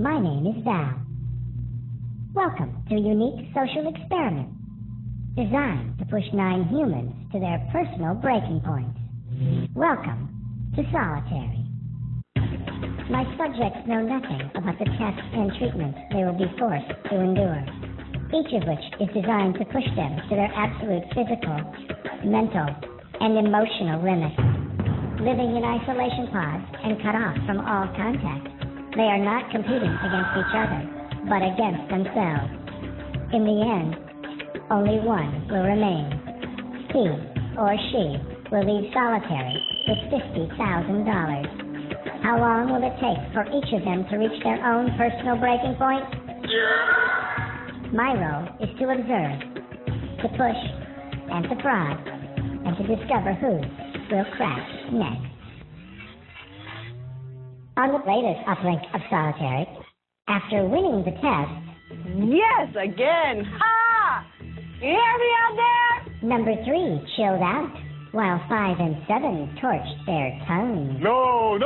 My name is Val. Welcome to a unique social experiment designed to push 9 humans to their personal breaking points. Welcome to Solitary. My subjects know nothing about the tests and treatments they will be forced to endure, each of which is designed to push them to their absolute physical, mental, and emotional limits. Living in isolation pods and cut off from all contact, they are not competing against each other, but against themselves. In the end, only one will remain. He or she will leave solitary with $50,000. How long will it take for each of them to reach their own personal breaking point? My role is to observe, to push, and to prod, and to discover who will crack next. On the latest uplink of Solitary, after winning the test... Yes, again! Ha! You hear me out there? Number 3 chilled out, while 5 and 7 torched their tongues. No!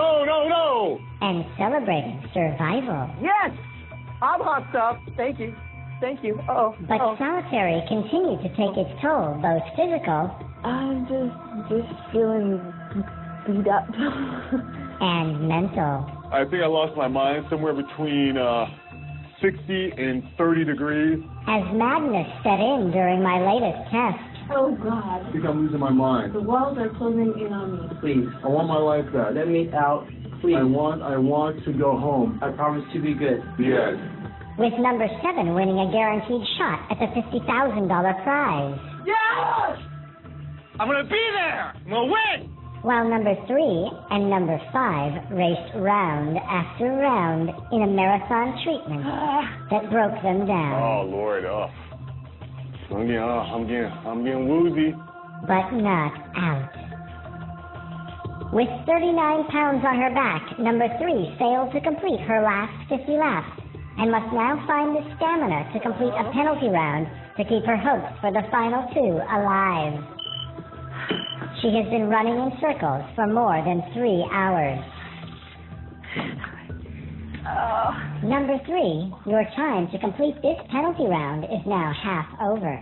And celebrated survival. Yes! I'm hot stuff. Thank you. But Solitary continued to take its toll, both physical... I'm just feeling beat up. and mental. I think I lost my mind somewhere between 60 and 30 degrees. As madness set in during my latest test. Oh, God. I think I'm losing my mind. The walls are closing in on me. Please, I want my life back. let me out. Please. I want to go home. I promise to be good. Yes. With number 7 winning a guaranteed shot at the $50,000 prize. Yes! I'm going to be there! I'm going to win! While number 3 and number 5 raced round after round in a marathon treatment that broke them down. Oh, Lord. I'm getting woozy. But not out. With 39 pounds on her back, number 3 failed to complete her last 50 laps and must now find the stamina to complete a penalty round to keep her hopes for the final 2 alive. She has been running in circles for more than 3 hours. Number 3, your time to complete this penalty round is now half over.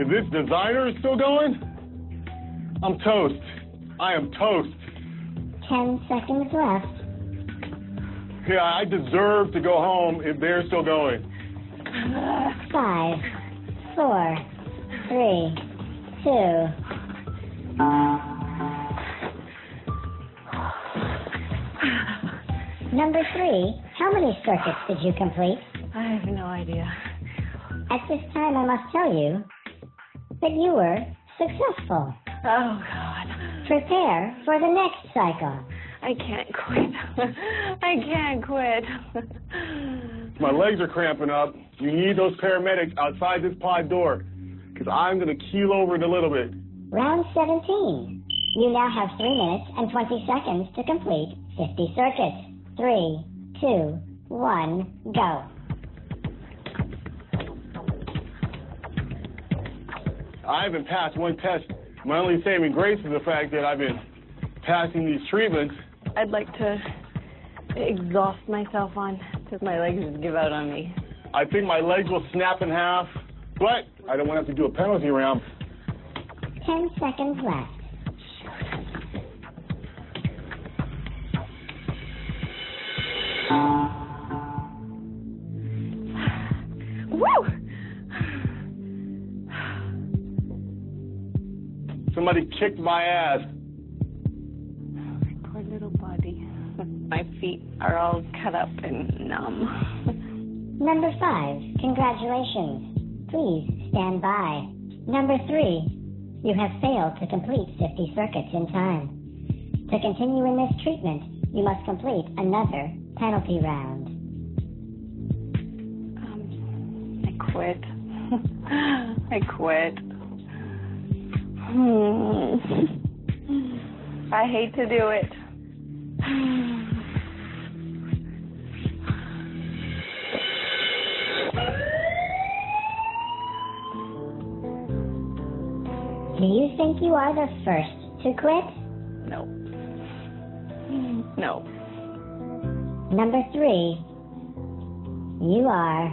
Is this designer still going? I'm toast. I am toast. 10 seconds left. Yeah, I deserve to go home if they're still going. 5, 4, 3, 2. Number 3, how many circuits did you complete? I have no idea. At this time, I must tell you that you were successful. Oh, God. Prepare for the next cycle. I can't quit. My legs are cramping up. You need those paramedics outside this pod door, because I'm going to keel over it a little bit. Round 17. You now have 3 minutes and 20 seconds to complete 50 circuits. 3, 2, 1, go. I haven't passed one test. My only saving grace is the fact that I've been passing these treatments. I'd like to exhaust myself on because my legs just give out on me. I think my legs will snap in half, but I don't want to have to do a penalty round. 10 seconds left. Woo! Somebody kicked my ass. My poor little body. My feet are all cut up and numb. Number 5, congratulations. Please stand by. Number 3, you have failed to complete 50 circuits in time. To continue in this treatment, you must complete another penalty round. I quit. I quit. I hate to do it. Do you think you are the first to quit? No. No. Number 3, you are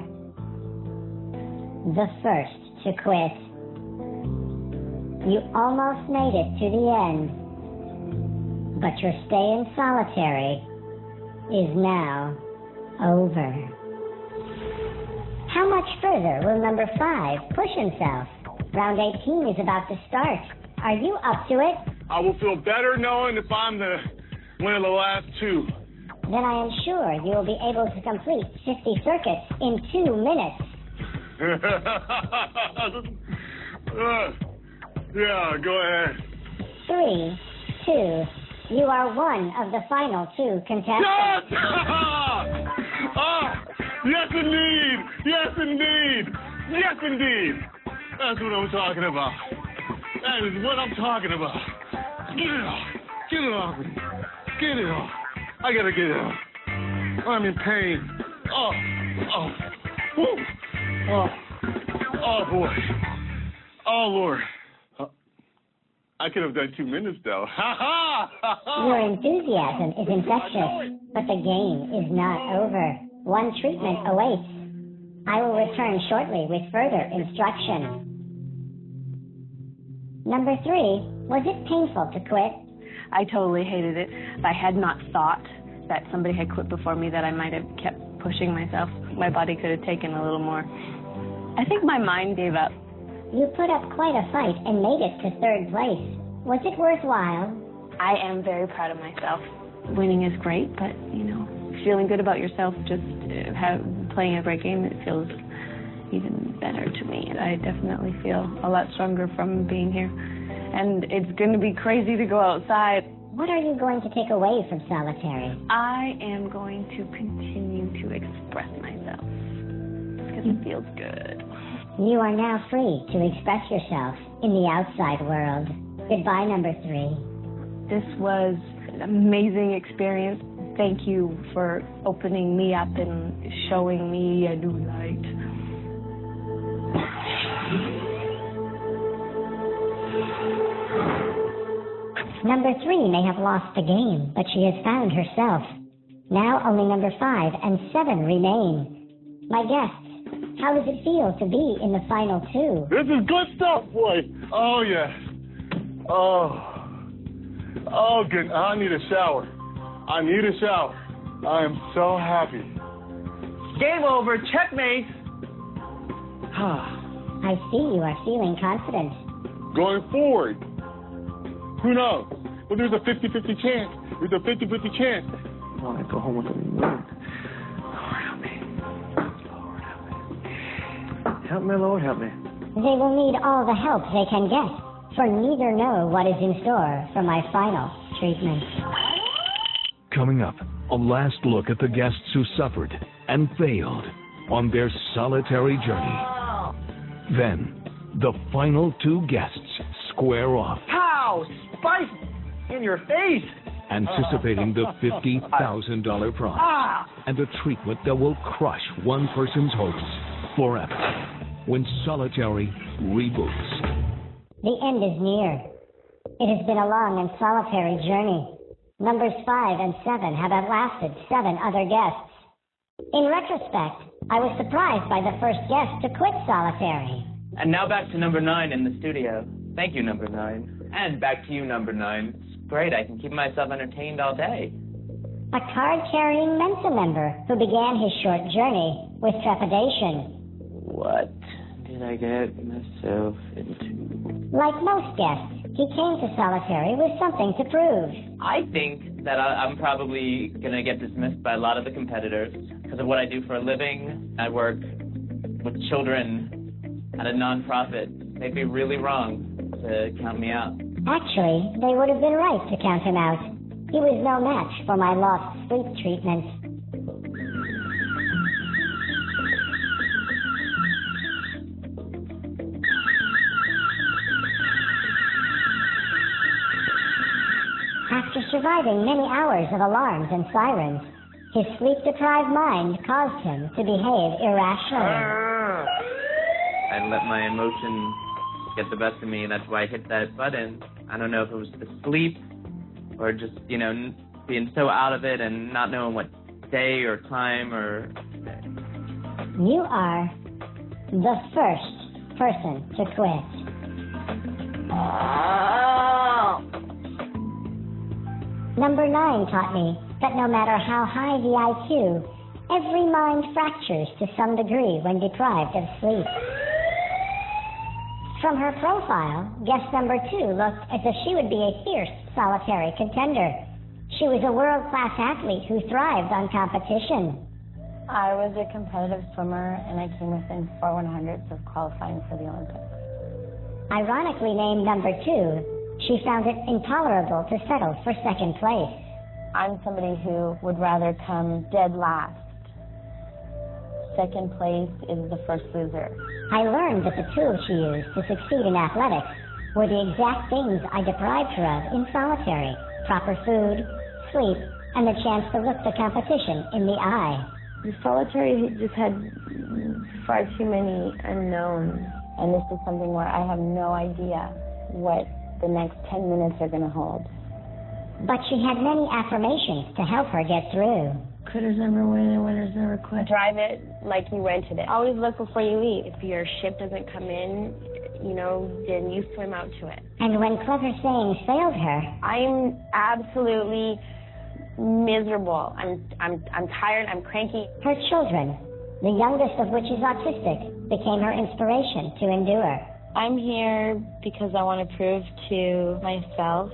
the first to quit. You almost made it to the end, but your stay in solitary is now over. How much further will number 5 push himself? Round 18 is about to start. Are you up to it? I will feel better knowing if I'm the one of the last 2. Then I am sure you will be able to complete 50 circuits in 2 minutes. Yeah, go ahead. 3, 2, you are one of the final 2 contestants. Yes! Yes, indeed! Yes, indeed! Yes, indeed! That's what I'm talking about. That is what I'm talking about. Get it off. Get it off me. Get it off. I gotta get it off. I'm in pain. Oh. Woo. Oh, boy. Oh, Lord. I could have done 2 minutes, though. Your enthusiasm is infectious, but the game is not over. 1 treatment awaits. I will return shortly with further instruction. Number 3, was it painful to quit? I totally hated it. If I had not thought that somebody had quit before me, that I might have kept pushing myself. My body could have taken a little more. I think my mind gave up. You put up quite a fight and made it to 3rd place. Was it worthwhile? I am very proud of myself. Winning is great, but, feeling good about yourself, just playing a great game, it feels even better to me. I definitely feel a lot stronger from being here. And it's going to be crazy to go outside. What are you going to take away from solitary? I am going to continue to express myself because it feels good. You are now free to express yourself in the outside world. Goodbye, number 3. This was an amazing experience. Thank you for opening me up and showing me a new light. Number 3 may have lost the game, but she has found herself. Now only number 5 and 7 remain. My guests, how does it feel to be in the final 2? This is good stuff, boy. Oh, yes. Oh, good. I need a shower. I am so happy. Game over. Checkmate. I see you are feeling confident. Going forward, who knows? But there's a 50-50 chance. I want to go home with a win. Lord, help me. Help me, Lord, help me. They will need all the help they can get, for neither know what is in store for my final treatment. Coming up, a last look at the guests who suffered and failed on their solitary journey. Then, the final 2 guests square off. How? Spice in your face. Anticipating the $50,000 prize and a treatment that will crush one person's hopes forever when solitary reboots. The end is near. It has been a long and solitary journey. Numbers 5 and 7 have outlasted 7 other guests. In retrospect, I was surprised by the first guest to quit solitary. And now back to number 9 in the studio. Thank you, number 9. And back to you, number 9. It's great. I can keep myself entertained all day. A card-carrying Mensa member who began his short journey with trepidation. What did I get myself into? Like most guests, he came to solitary with something to prove. I think that I'm probably going to get dismissed by a lot of the competitors because of what I do for a living. I work with children at a nonprofit. They'd be really wrong to count me out. Actually, they would have been right to count him out. He was no match for my lost sleep treatment. After surviving many hours of alarms and sirens, his sleep-deprived mind caused him to behave irrationally. I let my emotions get the best of me, and that's why I hit that button. I don't know if it was the sleep or just, you know, being so out of it and not knowing what day or time or... You are the first person to quit. Number 9 taught me that no matter how high the IQ, every mind fractures to some degree when deprived of sleep. From her profile, guest number 2 looked as if she would be a fierce solitary contender. She was a world-class athlete who thrived on competition. I was a competitive swimmer, and I came within 4/100ths of qualifying for the Olympics. Ironically named number 2, she found it intolerable to settle for second place. I'm somebody who would rather come dead last. Second place is the first loser. I learned that the tools she used to succeed in athletics were the exact things I deprived her of in solitary: proper food, sleep, and the chance to look the competition in the eye. The solitary just had far too many unknowns, and this is something where I have no idea what the next 10 minutes are going to hold. But she had many affirmations to help her get through. Quitters never win and winners never quit. Drive it like you rented it. Always look before you eat. If your ship doesn't come in, you know, then you swim out to it. And when clever sayings failed her, I'm absolutely miserable. I'm tired. I'm cranky. her children, the youngest of which is autistic, became her inspiration to endure. I'm here because I want to prove to myself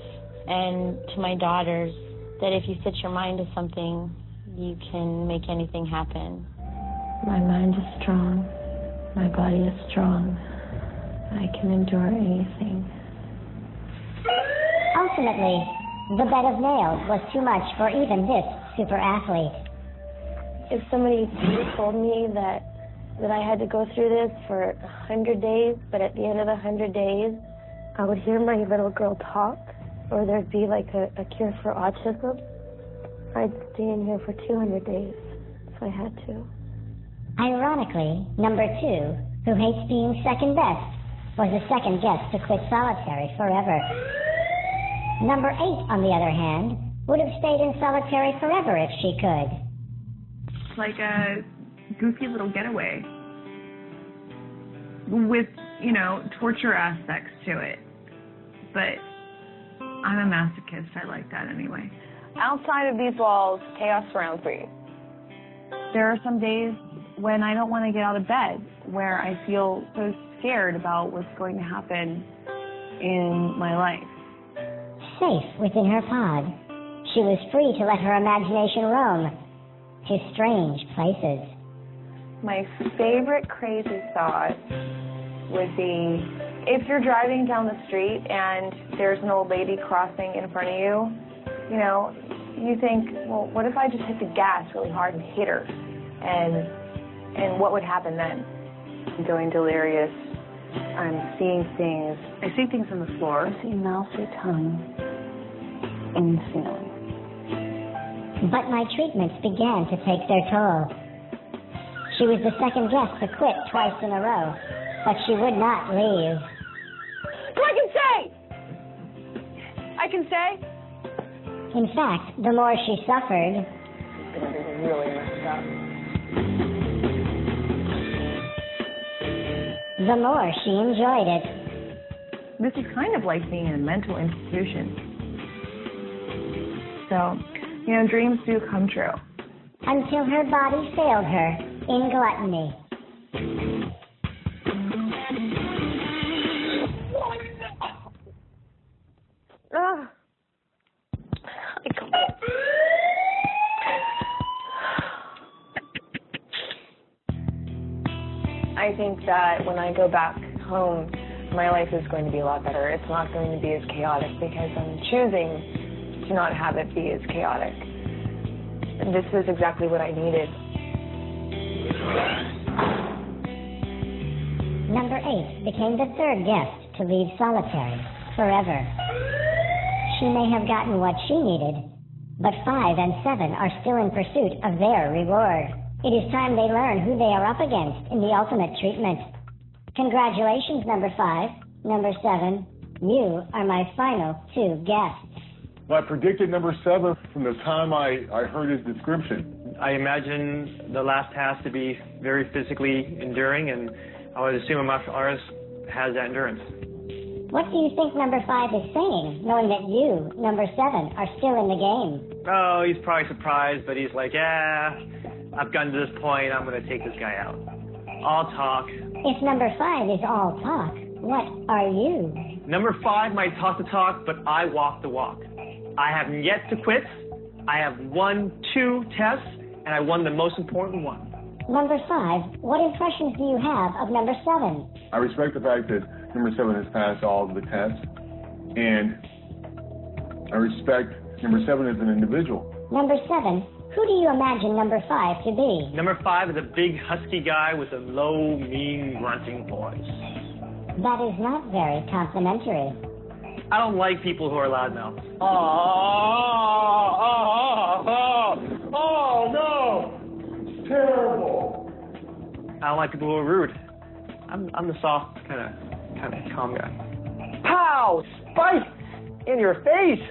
and to my daughters that if you set your mind to something, you can make anything happen. My mind is strong. My body is strong. I can endure anything. Ultimately, the bed of nails was too much for even this super athlete. If somebody told me that I had to go through this for 100 days, but at the end of the 100 days, I would hear my little girl talk, or there'd be like a cure for autism, I'd stay in here for 200 days if I had to. Ironically, number 2, who hates being second best, was the second guest to quit solitary forever. Number 8, on the other hand, would have stayed in solitary forever if she could. It's like a goofy little getaway with, you know, torture aspects to it. But I'm a masochist. I like that anyway. Outside of these walls, chaos surrounds me. There are some days when I don't want to get out of bed, where I feel so scared about what's going to happen in my life. Safe within her pod, she was free to let her imagination roam to strange places. My favorite crazy thought would be if you're driving down the street and there's an old lady crossing in front of you, you know, you think, well, what if I just hit the gas really hard and hit her? And what would happen then? I'm going delirious. I'm seeing things. I see things on the floor. I see mouth or tongue in the ceiling. But my treatments began to take their toll. She was the second guest to quit twice in a row, but she would not leave. So I can say? In fact, the more she suffered, It's going to be really messed up. the more she enjoyed it. This is kind of like being in a mental institution. So, you know, dreams do come true. Until her body failed her in gluttony. I think that when I go back home, my life is going to be a lot better. It's not going to be as chaotic because I'm choosing to not have it be as chaotic. And this is exactly what I needed. Number 8 became the third guest to leave solitary forever. She may have gotten what she needed, but 5 and 7 are still in pursuit of their reward. It is time they learn who they are up against in the ultimate treatment. Congratulations, number 5. Number 7, you are my final 2 guests. Well, I predicted number 7 from the time I heard his description. I imagine the last has to be very physically enduring, and I would assume a martial artist has that endurance. What do you think number 5 is saying, knowing that you, number 7, are still in the game? Oh, he's probably surprised, but he's like, yeah, I've gotten to this point, I'm going to take this guy out. All talk. If number 5 is all talk, what are you? Number 5 might talk the talk, but I walk the walk. I have yet to quit. I have won 2 tests, and I won the most important one. Number 5, what impressions do you have of number 7? I respect the fact that number 7 has passed all of the tests, and I respect number 7 as an individual. Number 7, who do you imagine number 5 to be? Number 5 is a big, husky guy with a low, mean, grunting voice. That is not very complimentary. I don't like people who are loudmouths. Oh, no! Terrible. I don't like people who are rude. I'm the soft, kind of calm guy. Pow! Spike in your face!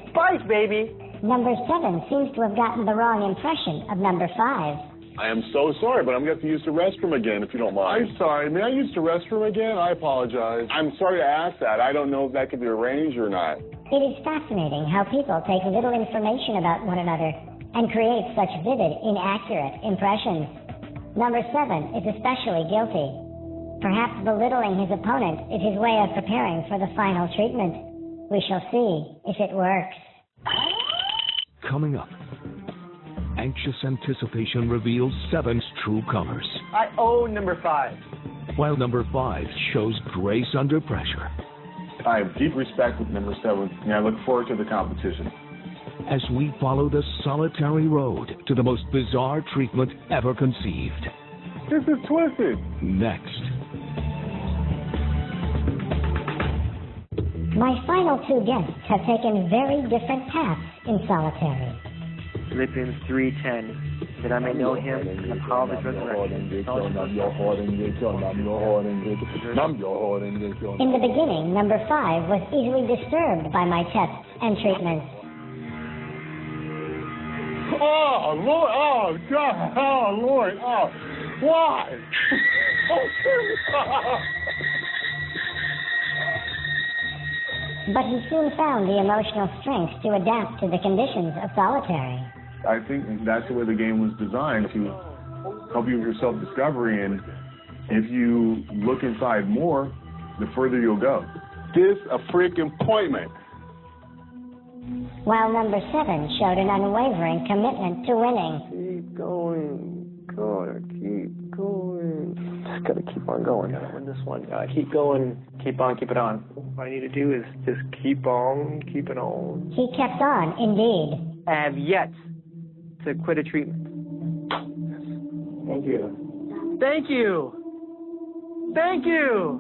Spike, baby! Number 7 seems to have gotten the wrong impression of number 5. I am so sorry, but I'm going to have to use the restroom again, if you don't mind. I'm sorry. May I use the restroom again? I apologize. I'm sorry to ask that. I don't know if that could be arranged or not. It is fascinating how people take little information about one another and create such vivid, inaccurate impressions. Number 7 is especially guilty. Perhaps belittling his opponent is his way of preparing for the final treatment. We shall see if it works. Coming up, anxious anticipation reveals 7's true colors, I own number 5. while number 5 shows grace under pressure. I have deep respect with number 7, and I look forward to the competition. As we follow the solitary road to the most bizarre treatment ever conceived. This is twisted. Next. My final 2 guests have taken very different paths in solitary. Philippians 3:10, that I may know him and the power of his resurrection. In the beginning, number 5 was easily disturbed by my tests and treatments. Oh, Lord. Oh, God. Oh, Lord. Oh, why? But he soon found the emotional strength to adapt to the conditions of solitary. I think that's the way the game was designed, to help you with your self-discovery, and if you look inside more, the further you'll go. This a freaking appointment. While number 7 showed an unwavering commitment to winning. Keep going, God, keep going. Just gotta keep on going. Gotta win this one. Keep going, keep on, keep it on. What I need to do is just keep on, keep it on. He kept on, indeed. I have yet to quit a treatment. Thank you. Thank you. Thank you.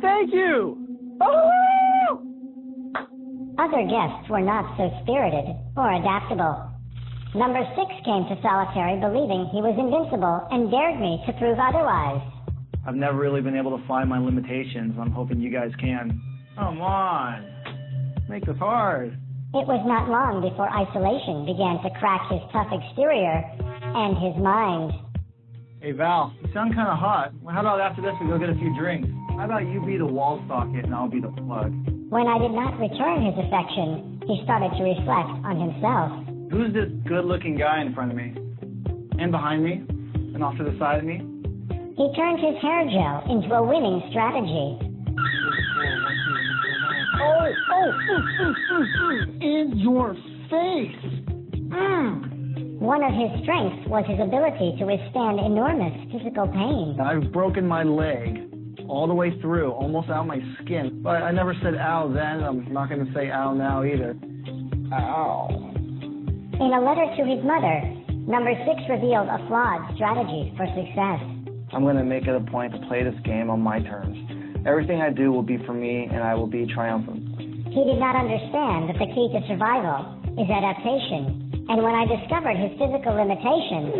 Thank you. Oh! Other guests were not so spirited or adaptable. Number 6 came to solitary believing he was invincible and dared me to prove otherwise. I've never really been able to find my limitations. I'm hoping you guys can. Come on. Make this hard. It was not long before isolation began to crack his tough exterior and his mind. Hey, Val, you sound kind of hot. Well, how about after this we go get a few drinks? How about you be the wall socket and I'll be the plug? When I did not return his affection, he started to reflect on himself. Who's this good-looking guy in front of me? And behind me? And off to the side of me? He turned his hair gel into a winning strategy. In your face! One of his strengths was his ability to withstand enormous physical pain. I've broken my leg all the way through, almost out my skin. But I never said ow then. I'm not going to say ow now either. Ow. In a letter to his mother, number 6 revealed a flawed strategy for success. I'm going to make it a point to play this game on my terms. Everything I do will be for me, and I will be triumphant. He did not understand that the key to survival is adaptation. And when I discovered his physical limitations,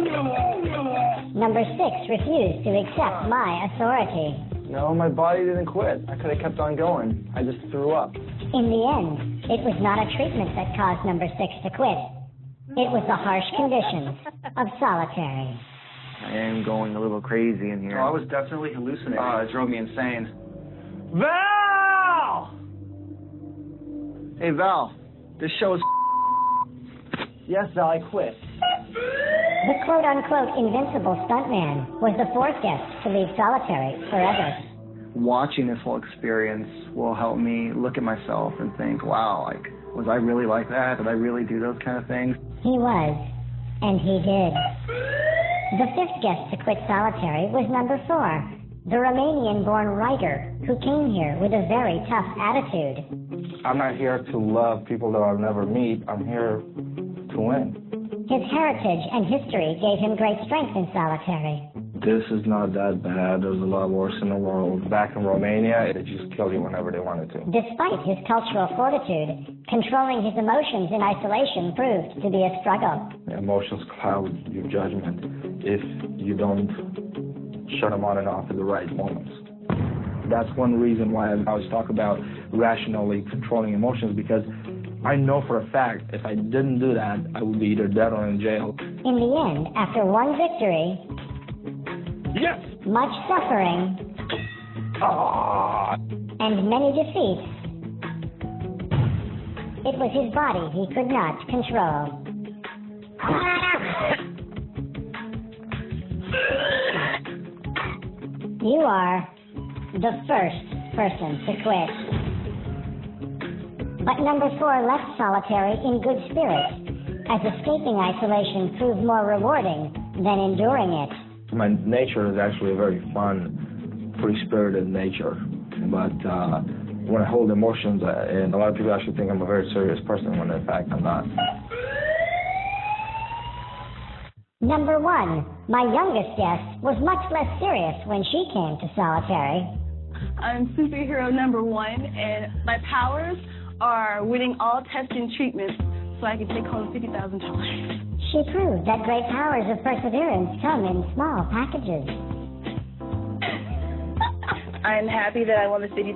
number 6 refused to accept my authority. No, my body didn't quit. I could have kept on going. I just threw up. In the end, it was not a treatment that caused number 6 to quit. It was the harsh conditions of solitary. I am going a little crazy in here. Oh, I was definitely hallucinating. It drove me insane. Val! Hey, Val, this show is Yes, Val, I quit. The quote-unquote invincible stuntman was the 4th guest to leave solitary forever. Watching this whole experience will help me look at myself and think, wow, like, was I really like that? Did I really do those kind of things? He was, and he did. The 5th guest to quit solitary was number 4, the Romanian-born writer who came here with a very tough attitude. I'm not here to love people that I'll never meet. I'm here to win. His heritage and history gave him great strength in solitary. This is not that bad. There's a lot worse in the world. Back in Romania, they just kill you whenever they wanted to. Despite his cultural fortitude, controlling his emotions in isolation proved to be a struggle. Emotions cloud your judgment if you don't shut them on and off at the right moments. That's one reason why I always talk about rationally controlling emotions, because I know for a fact if I didn't do that, I would be either dead or in jail. In the end, after one victory, Yes! much suffering, and many defeats, it was his body he could not control. You are the first person to quit. But number 4 left solitary in good spirits, as escaping isolation proved more rewarding than enduring it. My nature is actually a very fun, free-spirited nature. But when I hold emotions, and a lot of people actually think I'm a very serious person, when in fact I'm not. Number 1, my youngest guest, was much less serious when she came to solitary. I'm superhero number 1, and my powers are winning all tests and treatments so I can take home $50,000. She proved that great powers of perseverance come in small packages. I'm happy that I won the $50,000.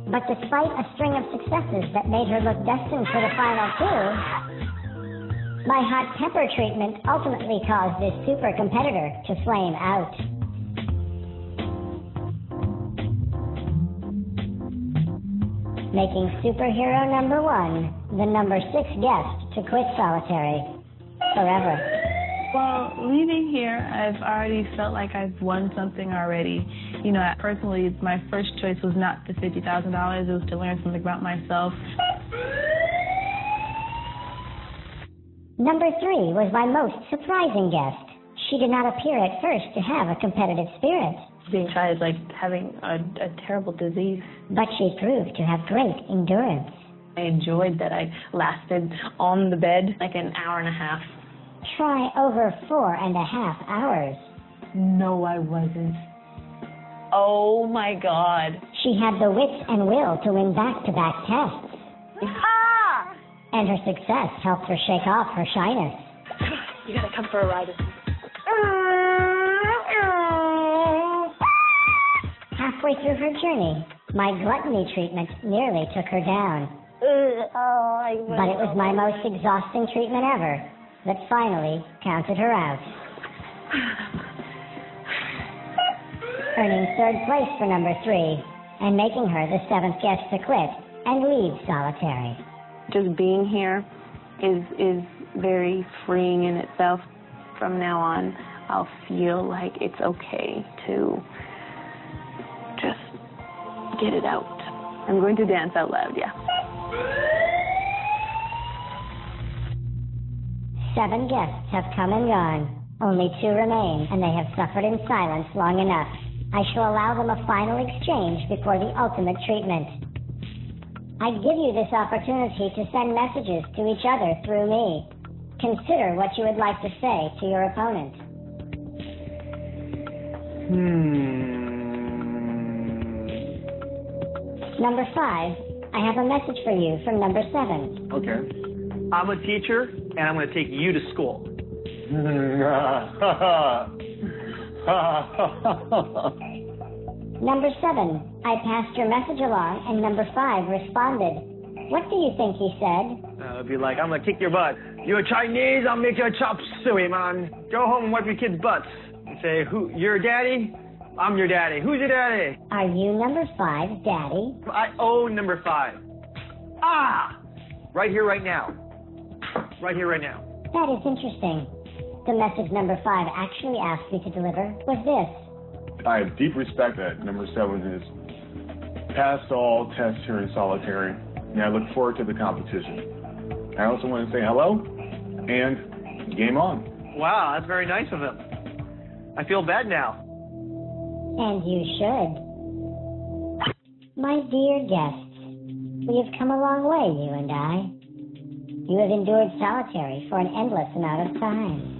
But despite a string of successes that made her look destined for the final 2, my hot pepper treatment ultimately caused this super competitor to flame out. Making superhero number 1 the number 6 guest to quit solitary forever. Well, leaving here, I've already felt like I've won something already. You know, personally, my first choice was not the $50,000. It was to learn something about myself. Number 3 was my most surprising guest. She did not appear at first to have a competitive spirit. Being tried is like having a terrible disease. But she proved to have great endurance. I enjoyed that I lasted on the bed like an hour and a half. Try over 4.5 hours. No, I wasn't. Oh my God. She had the wits and will to win back-to-back tests. Ha! And her success helped her shake off her shyness. You gotta come for a ride. Halfway through her journey, my gluttony treatment nearly took her down. But it was my most exhausting treatment ever that finally counted her out. Earning 3rd place for number 3 and making her the 7th guest to quit and leave solitary. Just being here is very freeing in itself. From now on, I'll feel like it's okay to just get it out. I'm going to dance out loud, yeah. 7 guests have come and gone. Only 2 remain, and they have suffered in silence long enough. I shall allow them a final exchange before the ultimate treatment. I give you this opportunity to send messages to each other through me. Consider what you would like to say to your opponent. Number 5, I have a message for you from number 7. Okay. I'm a teacher, and I'm going to take you to school. Number 7, I passed your message along, and number 5 responded. What do you think he said? It'd be like, I'm gonna kick your butt. You're Chinese, I'll make your chop suey, man. Go home and wipe your kids' butts. And say, who? You're daddy? I'm your daddy. Who's your daddy? Are you number 5, Daddy? I own number 5. Ah! Right here, right now. Right here, right now. That is interesting. The message number 5 actually asked me to deliver was this. I have deep respect that number 7 has passed all tests here in solitary, and I look forward to the competition. I also want to say hello, and game on. Wow, that's very nice of him. I feel bad now. And you should. My dear guests, we have come a long way, you and I. You have endured solitary for an endless amount of time.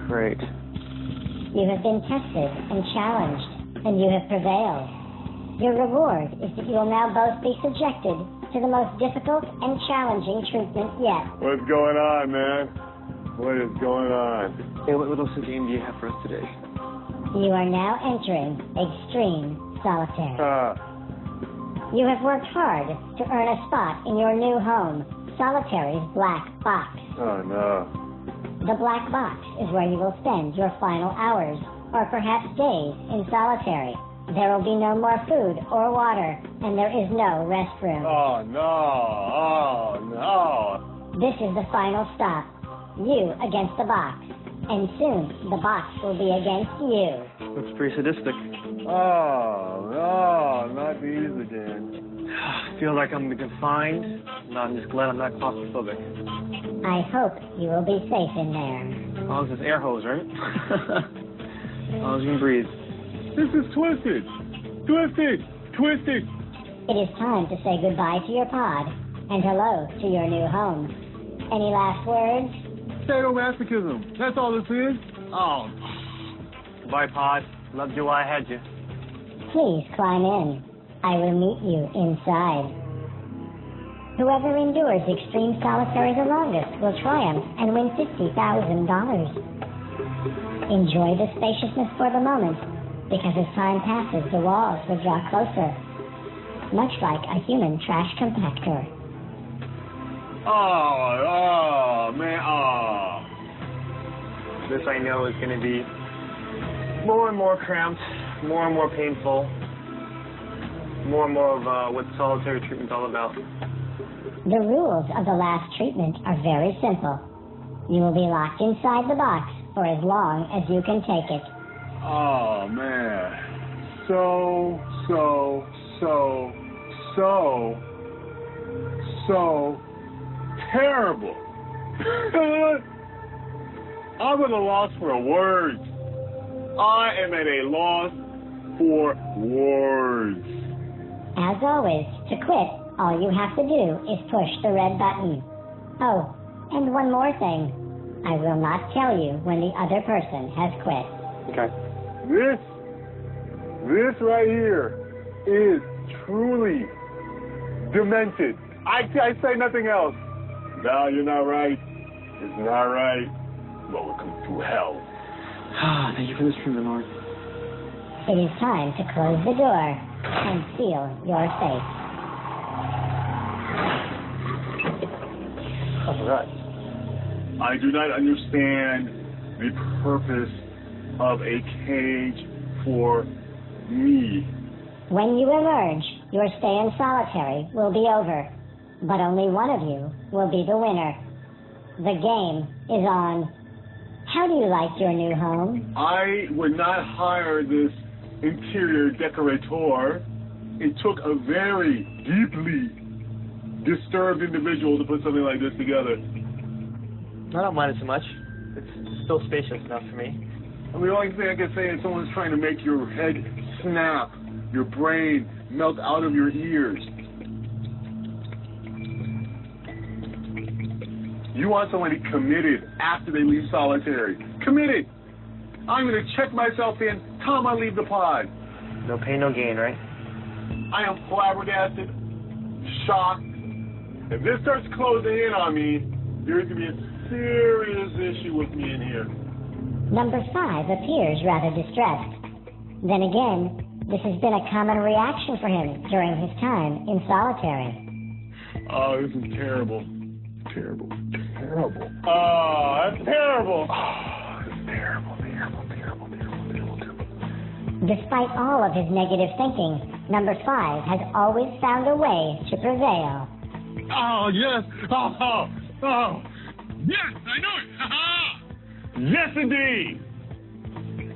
Great. You have been tested and challenged, and you have prevailed. Your reward is that you will now both be subjected to the most difficult and challenging treatment yet. What's going on, man? What is going on? Hey, what little game do you have for us today? You are now entering extreme solitary. You have worked hard to earn a spot in your new home, Solitary's Black Box. Oh, no. The Black Box is where you will spend your final hours, or perhaps days, in solitary. There will be no more food or water, and there is no restroom. Oh, no. Oh, no. This is the final stop. You against the box. And soon, the box will be against you. That's pretty sadistic. Oh, no. Not these again. I feel like I'm confined. I'm just glad I'm not claustrophobic. I hope you will be safe in there. As long as it's air hose, right? As long as you can breathe. This is twisted. Twisted. Twisted. It is time to say goodbye to your pod and hello to your new home. Any last words? Sadomasochism. That's all this is. Oh. Goodbye, pod. Loved you while I had you. Please climb in. I will meet you inside. Whoever endures extreme solitary the longest will triumph and win $50,000. Enjoy the spaciousness for the moment, because as time passes, the walls will draw closer, much like a human trash compactor. Oh, man, oh. This I know is going to be more and more cramped, more and more painful, more and more of what solitary treatment's all about. The rules of the last treatment are very simple. You will be locked inside the box for as long as you can take it. Oh, man. So terrible. I'm at a loss for words. I am at a loss for words. As always, to quit, all you have to do is push the red button. Oh, and one more thing. I will not tell you when the other person has quit. Okay. This right here is truly demented. I say nothing else. No, you're not right. It's not right. Welcome to hell. Thank you for this treatment, Lord. It is time to close the door and seal your fate. All right. I do not understand the purpose of a cage for me. When you emerge, your stay in solitary will be over, but only one of you will be the winner. The game is on. How do you like your new home? I would not hire this interior decorator. It took a very deeply disturbed individual to put something like this together. I don't mind it so much. It's still spacious enough for me. I mean, the only thing I can say is someone's trying to make your head snap, your brain melt out of your ears. You want somebody committed after they leave solitary. Committed. I'm going to check myself in. Time I leave the pod. No pain, no gain, right? I am flabbergasted, shocked. If this starts closing in on me, there's going to be a serious issue with me in here. Number 5 appears rather distressed. Then again, This has been a common reaction for him during his time in solitary. Oh, this is terrible. Terrible. Terrible. Oh, that's terrible. Oh, it's terrible. Despite all of his negative thinking, number 5 has always found a way to prevail. Oh, yes. Oh. Yes, I know it. Yes, indeed.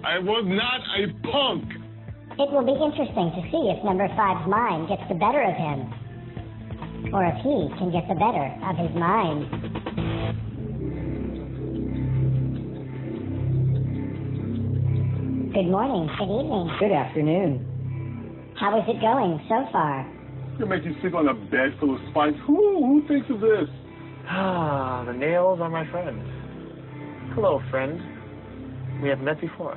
I was not a punk. It will be interesting to see if number 5's mind gets the better of him, or if he can get the better of his mind. Good morning, good evening. Good afternoon. How is it going so far? It'll make you sick on a bed full of spikes. Who thinks of this? The nails are my friend. Hello, friend. We have met before.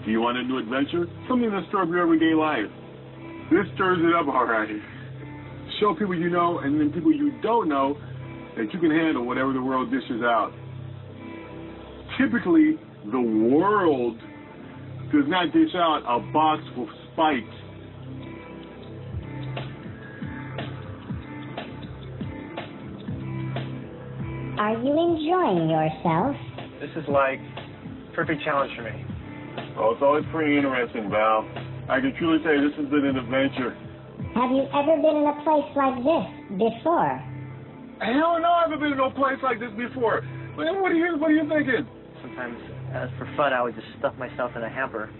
Do you want a new adventure? Something to stir up your everyday life. This stirs it up, all right. Show people you know and then people you don't know that you can handle whatever the world dishes out. Typically, the world does not dish out a box with spikes. Are you enjoying yourself? This is like perfect challenge for me. Oh, it's always pretty interesting, Val. I can truly say this has been an adventure. Have you ever been in a place like this before? Hell no, I've never been in a place like this before. What are you thinking? Sometimes, as for fun, I would just stuff myself in a hamper.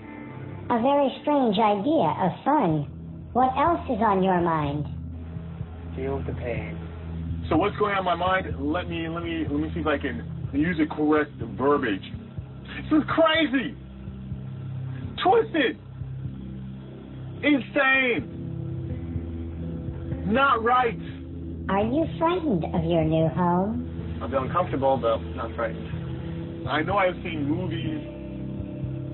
A very strange idea of fun. What else is on your mind? Deal with the pain. So what's going on in my mind? Let me see if I can use the correct verbiage. This is crazy. Twisted. Insane. Not right. Are you frightened of your new home? I'll be uncomfortable, but not frightened. I know I've seen movies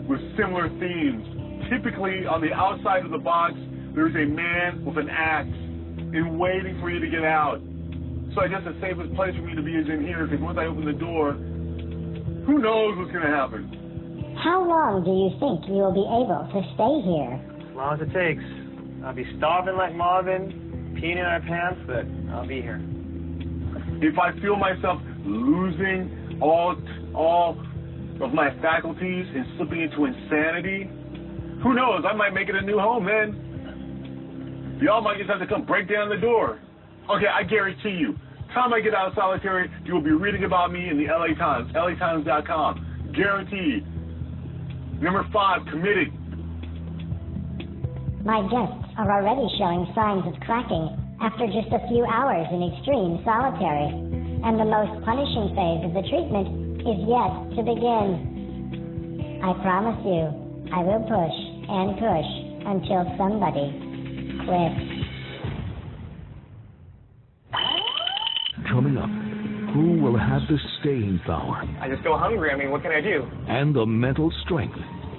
with similar themes. Typically, on the outside of the box, there's a man with an axe and waiting for you to get out. So I guess the safest place for me to be is in here, because once I open the door, who knows what's going to happen. How long do you think you will be able to stay here? As long as it takes. I'll be starving like Marvin, peeing in our pants, but I'll be here. If I feel myself losing all of my faculties and slipping into insanity, who knows? I might make it a new home then. Y'all might just have to come break down the door. Okay, I guarantee you, time I get out of solitary, you will be reading about me in the LA Times, LATimes.com. Guaranteed. Number 5, committed. My guests are already showing signs of cracking after just a few hours in extreme solitary, and the most punishing phase of the treatment is yet to begin. I promise you, I will push and push until somebody quits. Coming up, who will have the staying power? I just go hungry. I mean, what can I do? And the mental strength.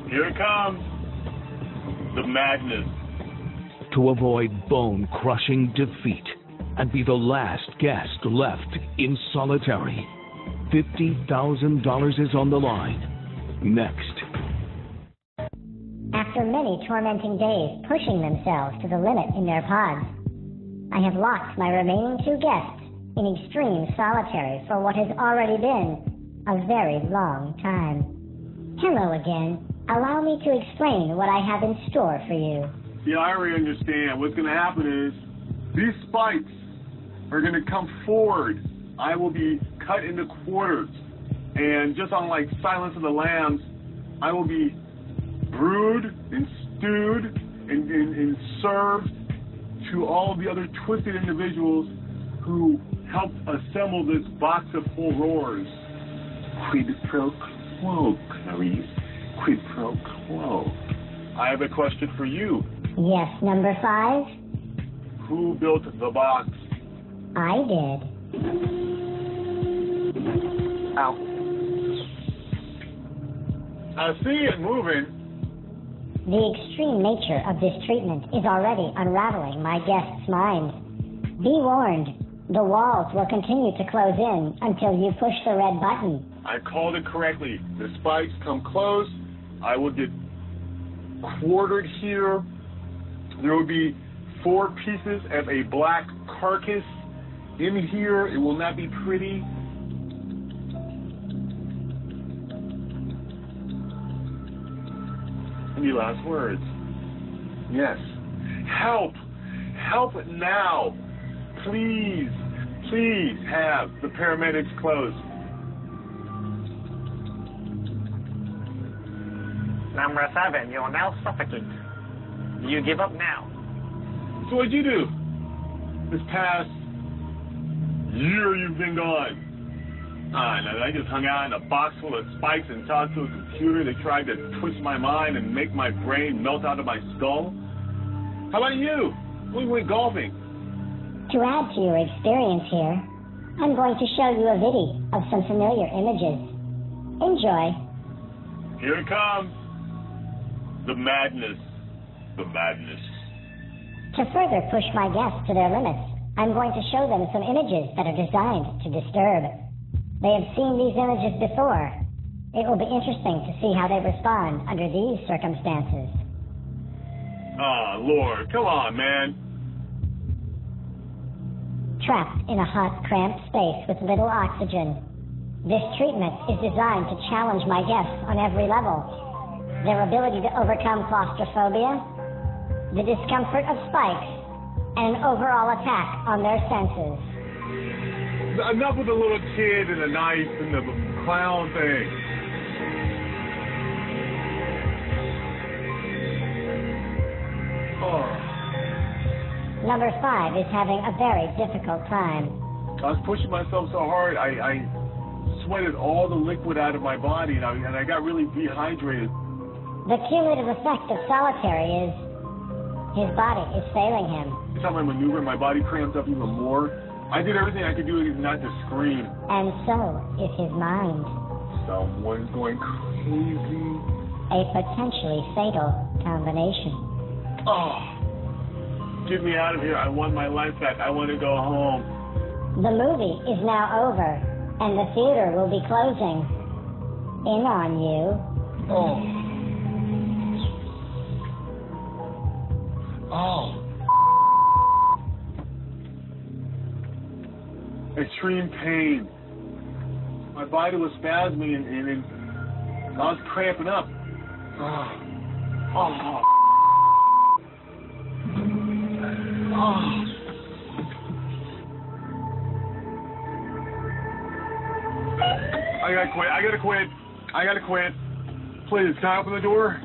Here it comes. The madness. To avoid bone-crushing defeat and be the last guest left in solitary. $50,000 is on the line. Next. After many tormenting days pushing themselves to the limit in their pods, I have locked my remaining 2 guests in extreme solitary for what has already been a very long time. Hello again. Allow me to explain what I have in store for you. Yeah, I already understand. What's going to happen is these spikes are going to come forward. I will be cut into quarters. And just on like Silence of the Lambs, I will be brewed and stewed and served to all the other twisted individuals who helped assemble this box of horrors. Quid pro quo, Clarice. Quid pro quo. I have a question for you. Yes, number 5? Who built the box? I did. Ow. I see it moving. The extreme nature of this treatment is already unraveling my guest's mind. Be warned, the walls will continue to close in until you push the red button. I called it correctly. The spikes come close, I will get quartered here. There will be 4 pieces of a black carcass in here. It will not be pretty. Any last words? Yes. Help! Help now! Please, please have the paramedics close. Number 7, you'll now suffocate. You give up now. So what'd you do? This past year you've been gone. I just hung out in a box full of spikes and talked to a computer that tried to twist my mind and make my brain melt out of my skull. How about you? We went golfing. To add to your experience here, I'm going to show you a video of some familiar images. Enjoy. Here it comes. The madness. The madness. To further push my guests to their limits, I'm going to show them some images that are designed to disturb. They have seen these images before. It will be interesting to see how they respond under these circumstances. Ah, Lord, come on, man. Trapped in a hot, cramped space with little oxygen. This treatment is designed to challenge my guests on every level. Their ability to overcome claustrophobia, the discomfort of spikes, and an overall attack on their senses. Enough with the little kid and the knife and the clown thing. Oh. Number 5 is having a very difficult time. I was pushing myself so hard, I sweated all the liquid out of my body, and I got really dehydrated. The cumulative effect of solitary is his body is failing him. Every time I maneuver, my body cramps up even more. I did everything I could do not to scream. And so is his mind. Someone's going crazy. A potentially fatal combination. Oh, get me out of here. I want my life back. I want to go home. The movie is now over, and the theater will be closing in on you. Oh. Oh. Extreme pain. My body was spasming and I was cramping up. Oh. Oh. Oh. I gotta quit. Please, can I open the door?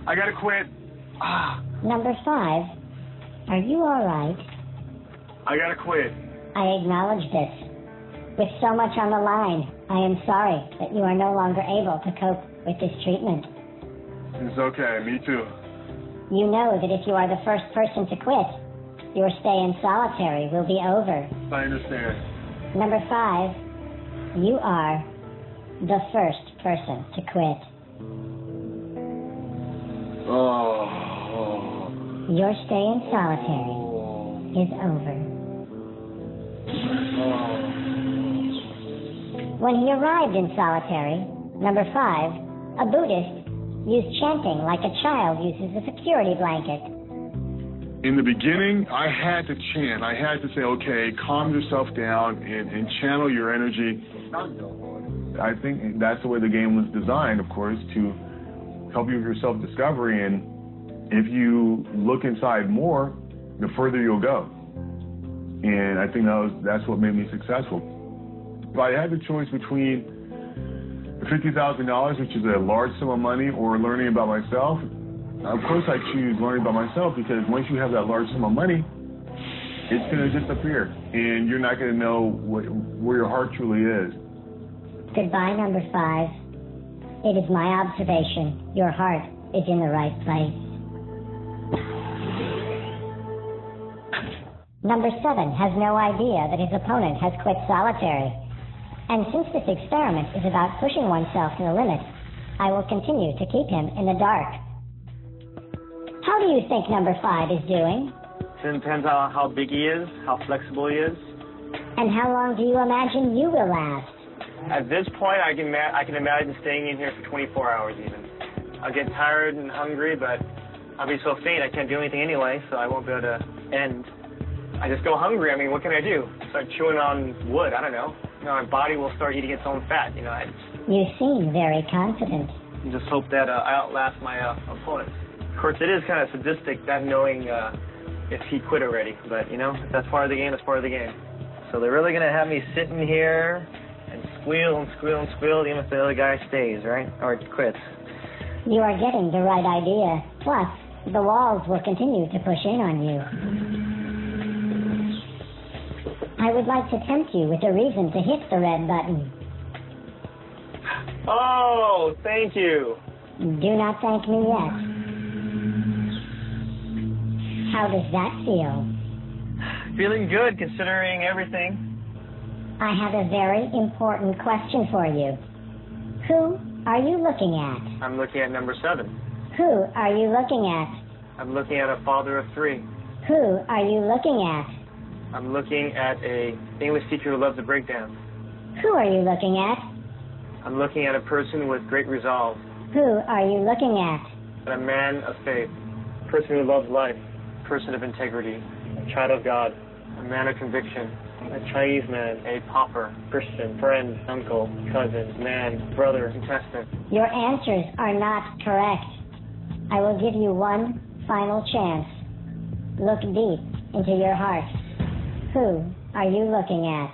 I gotta quit. Number 5, are you alright? I gotta quit. I acknowledge this. With so much on the line, I am sorry that you are no longer able to cope with this treatment. It's okay, me too. You know that if you are the first person to quit, your stay in solitary will be over. I understand. Number 5, you are the first person to quit. Oh. Your stay in solitary is over. When he arrived in solitary, number 5, a Buddhist used chanting like a child uses a security blanket. In the beginning, I had to chant. I had to say, okay, calm yourself down and channel your energy. I think that's the way the game was designed, of course, to help you with your self-discovery. And if you look inside more, the further you'll go. And I think that's what made me successful. If I had the choice between $50,000, which is a large sum of money, or learning about myself, of course I choose learning about myself, because once you have that large sum of money, it's going to disappear, and you're not going to know where your heart truly is. Goodbye, number 5. It is my observation your heart is in the right place. Number 7 has no idea that his opponent has quit solitary. And since this experiment is about pushing oneself to the limit, I will continue to keep him in the dark. How do you think number 5 is doing? It depends on how big he is, how flexible he is. And how long do you imagine you will last? At this point, I can imagine staying in here for 24 hours even. I'll get tired and hungry, but I'll be so faint I can't do anything anyway, so I won't be able to end. I just go hungry. I mean, what can I do? Start chewing on wood. I don't know. My body will start eating its own fat. You seem very confident. Just hope that I outlast my opponent. Of course, it is kind of sadistic not knowing if he quit already, but if that's part of the game, that's part of the game. So they're really gonna have me sitting here and squeal and squeal and squeal, even if the other guy stays, right, or quits. You are getting the right idea. Plus, the walls will continue to push in on you. I would like to tempt you with a reason to hit the red button. Oh, thank you. Do not thank me yet. How does that feel? Feeling good, considering everything. I have a very important question for you. Who are you looking at? I'm looking at number 7. Who are you looking at? I'm looking at a father of 3. Who are you looking at? I'm looking at a English teacher who loves to break dance. Who are you looking at? I'm looking at a person with great resolve. Who are you looking at? A man of faith. A person who loves life. A person of integrity. A child of God. A man of conviction. A Chinese man. A pauper. Christian. Friend. Uncle. Cousin. Man. Brother. Contestant. Your answers are not correct. I will give you one final chance. Look deep into your heart. Who are you looking at?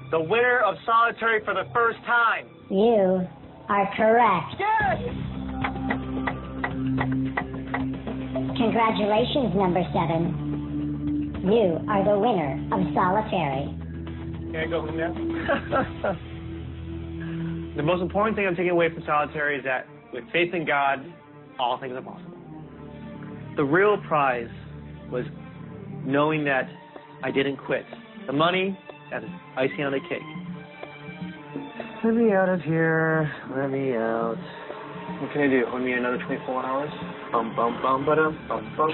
The winner of solitary for the first time. You are correct. Yes! Congratulations, number 7. You are the winner of solitary. Can I go home now? The most important thing I'm taking away from solitary is that with faith in God, all things are possible. The real prize was knowing that I didn't quit. The money, that is icing on the cake. Let me out of here. Let me out. What can I do? Want me another 24 hours? Bum, bum, bum, ba-dum, bum, bum.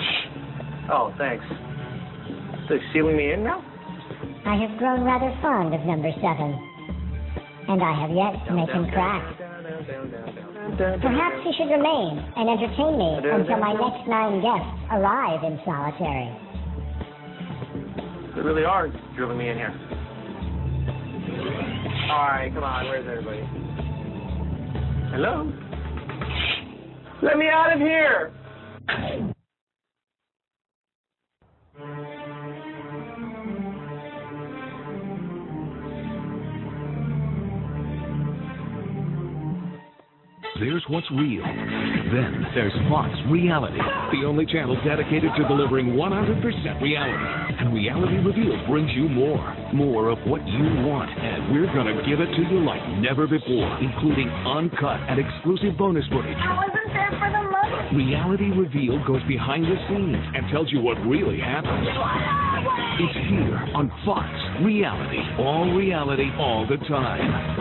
Oh, thanks. So they're sealing me in now? I have grown rather fond of number 7. And I have yet to make him crack. Perhaps he should remain and entertain me until my next 9 guests arrive in solitary. They really are drilling me in here. All right, come on. Where's everybody? Hello? Let me out of here! There's what's real. Then there's Fox Reality, the only channel dedicated to delivering 100% reality. And Reality Revealed brings you more of what you want. And we're going to give it to you like never before, including uncut and exclusive bonus footage. I wasn't there for the money. Reality Revealed goes behind the scenes and tells you what really happened. It's here on Fox Reality. All reality, all the time.